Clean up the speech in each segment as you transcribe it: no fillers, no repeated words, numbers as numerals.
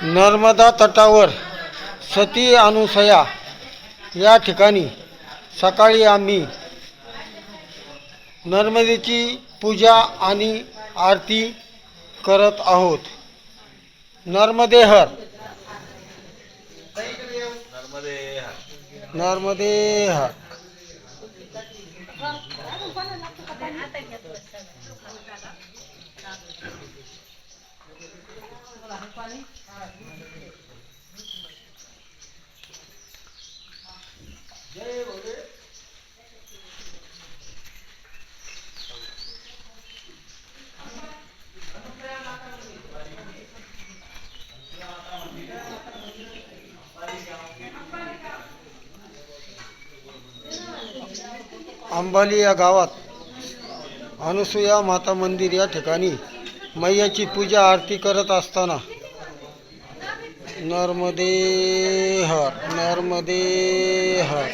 नर्मदा तटावर सती अनुसया या ठिकाणी सकाळी आम्ही नर्मदेची पूजा आणि आरती करत आहोत. नर्मदे हर, नर्मदे हर. अंबाली या गावात अनुसूया माता मंदिर या ठिकाणी मैयाची पूजा आरती करत असताना नर्मदे हर, नर्मदे हर.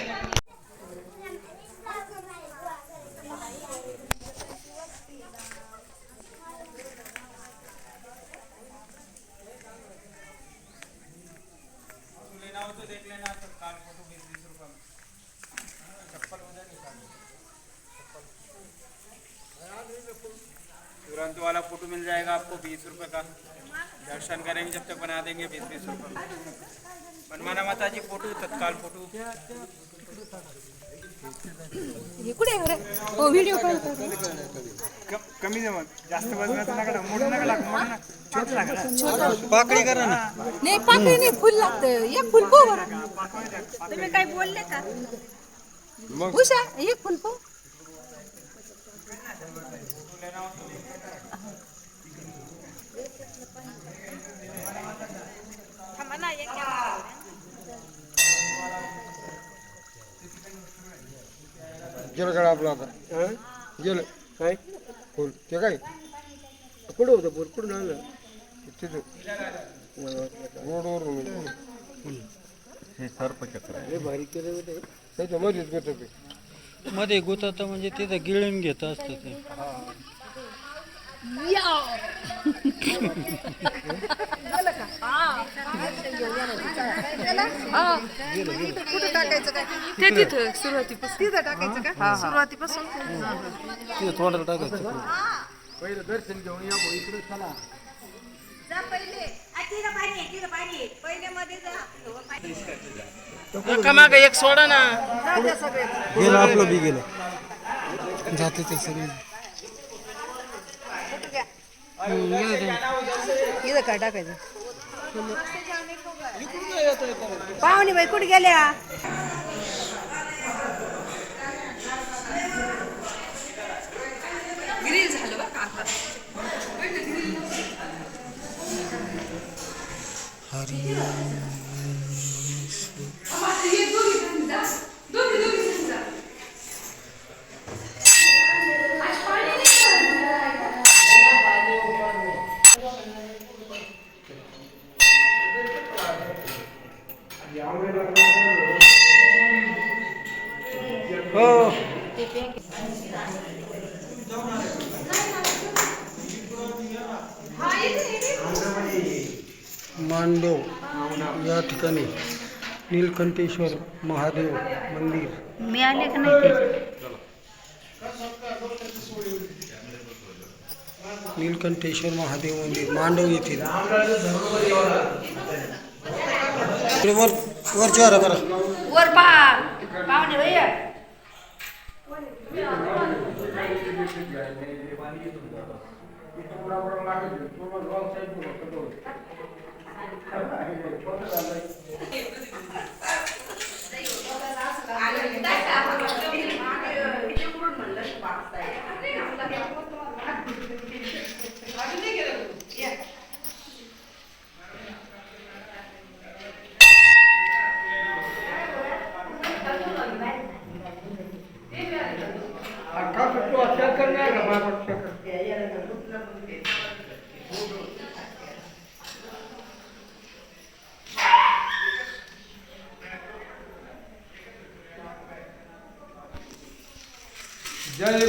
तुरंत वाला फोटो मिल जाएगा आपको 20 रुपए का. दर्शन करेंगे जब तक बना देंगे 20-20 रुपए. बनवाना माता जी फोटो तत्काल फोटो. व्हिडिओ कमी दे मग जास्त वजनाचं नका मोठं नका टाक मोठं ना छोटं टाका. पाकळी करा ना. नाही पाकळी नाही फुल लागतं. एक फुल पो बरं. तुम्ही काय बोलले का उषा एक फुल पो. गेलं काय आपलं आता गेलं काय फुल ते काय कुठं होतं फुल कुठून आणलं तिथं रोडवरून हे सर्पचक्र आहे भारी केलं होतं त्याच्या मध्येच घेत ते मध्ये गुतात म्हणजे तिथं गिळून घेत असतं ते. कुठं टाकायचं काय ते तिथं सुरुवातीपासून तिथं टाकायचं का सुरुवातीपासून तिथं तोंडाला टाकायचं पहिलं दर्शन घेऊन या भाऊ इकडे चला. माग एक सोडा ना. गेलं आपलं बी गेलं जाते ते सगळे. इथं काय टाकायचं पाहुणे बाई कुठे गेल्या. ग्रिल झालं बरं का हरी हो. मांडव या ठिकाणी नीलकंठेश्वर महादेव मंदिर मिळाले का नाही त्याचे. नीलकंठेश्वर महादेव मंदिर मांडव येथील वरच्या करा वर पाहुणे भैया जय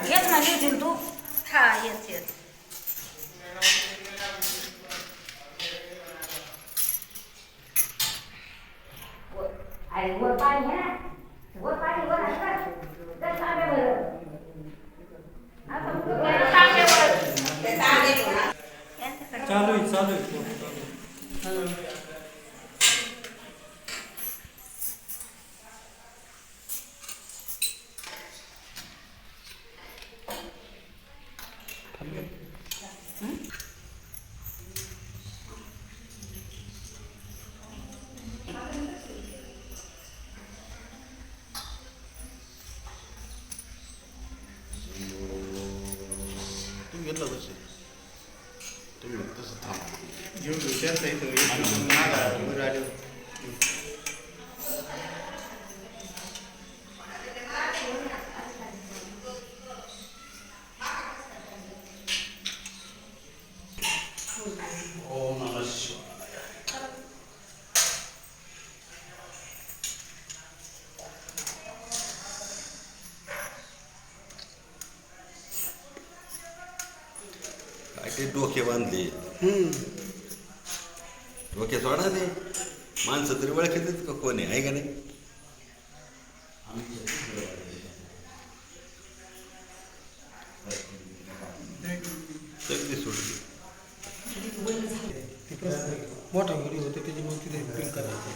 येत ना लिहितील तू. हा येत येत चालू आहे चालू आहे. तुम्ही घेतलं तसे तुम्ही तसं थांब घेऊन घेऊ ओम नमः शिवाय. काय ते डोके बांधले डोके सोडा ते माणसं तरी ओळखीत का कोणी आहे का नाही. सगळी सोडली मोठा व्हिडिओ होते त्याची मग तिथे क्लिक करायचं.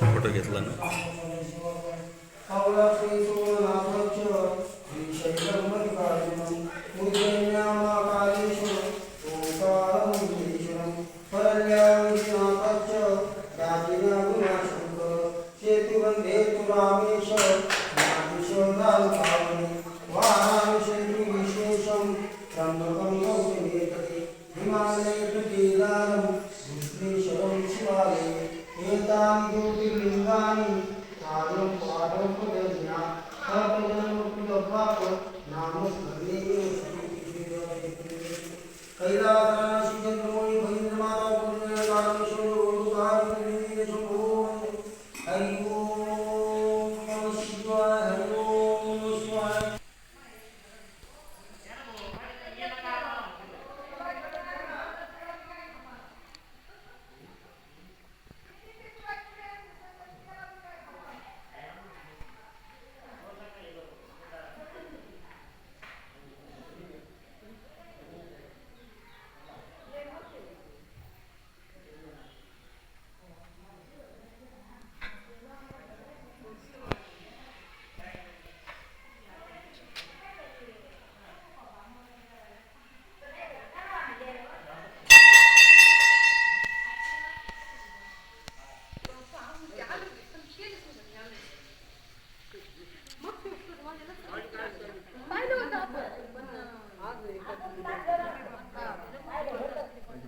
फोटो घेतला ना.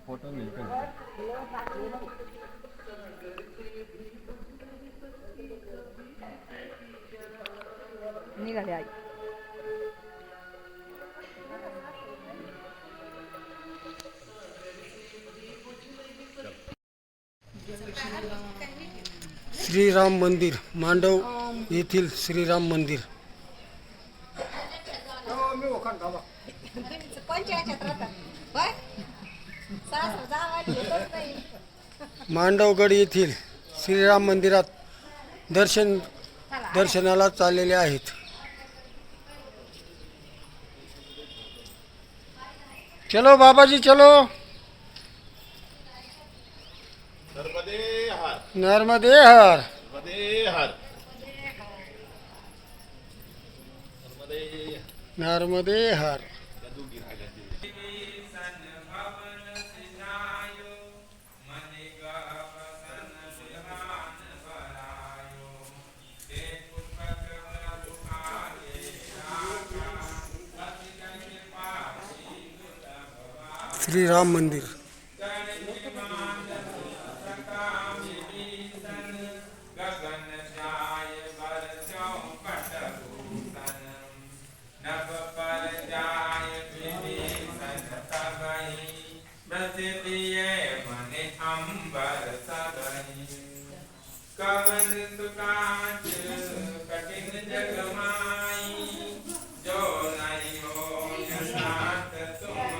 फोटो निघाले आई. श्रीराम मंदिर मांडव येथील श्रीराम मंदिर. मांडवगड येथील श्रीराम मंदिरात दर्शनाला चाललेले आहेत. चलो बाबाजी चलो. नर्मदे हर. नर्मदे हर. श्री राम मंदिर. कवन सुकाच कठिन जग माई जो नहीं हो यथार्थ तुम.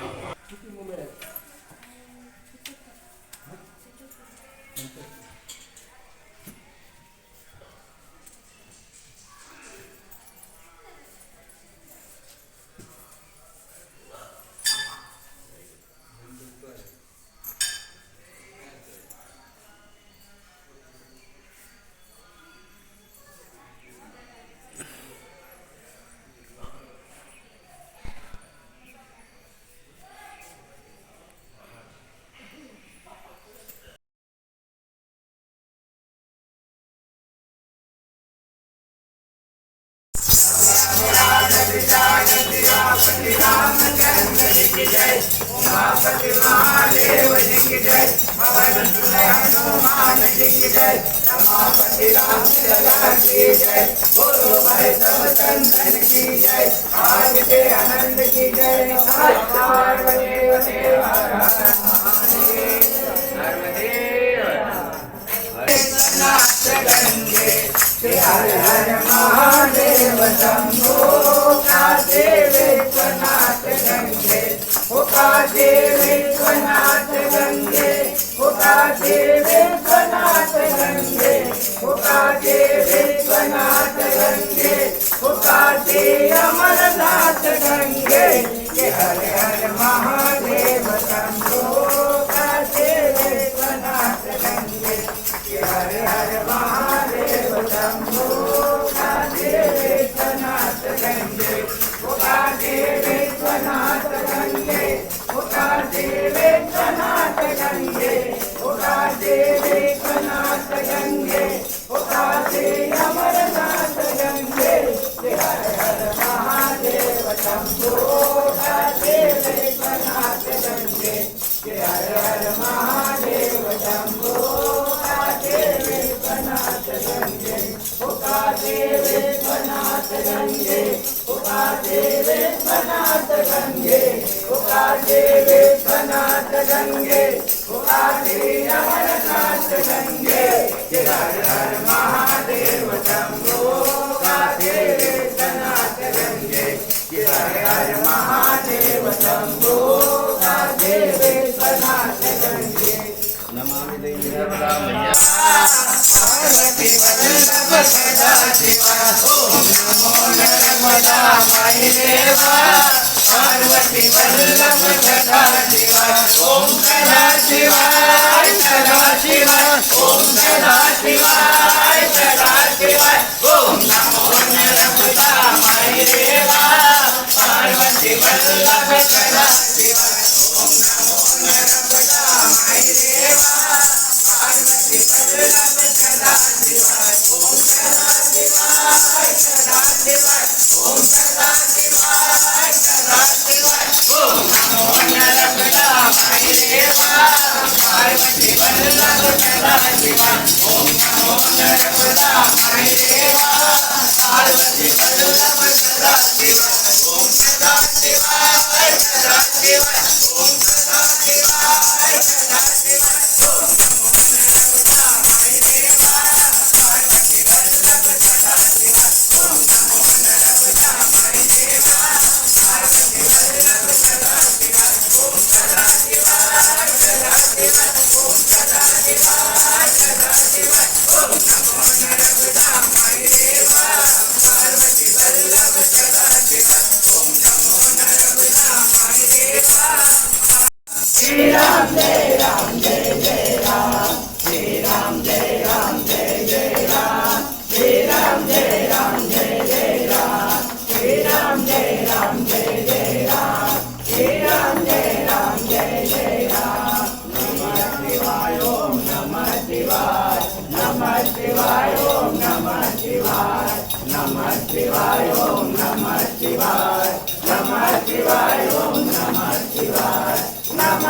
Namah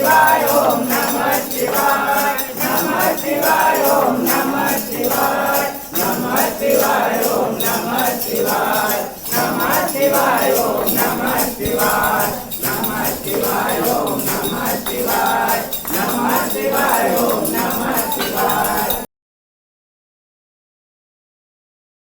शिवाय ओम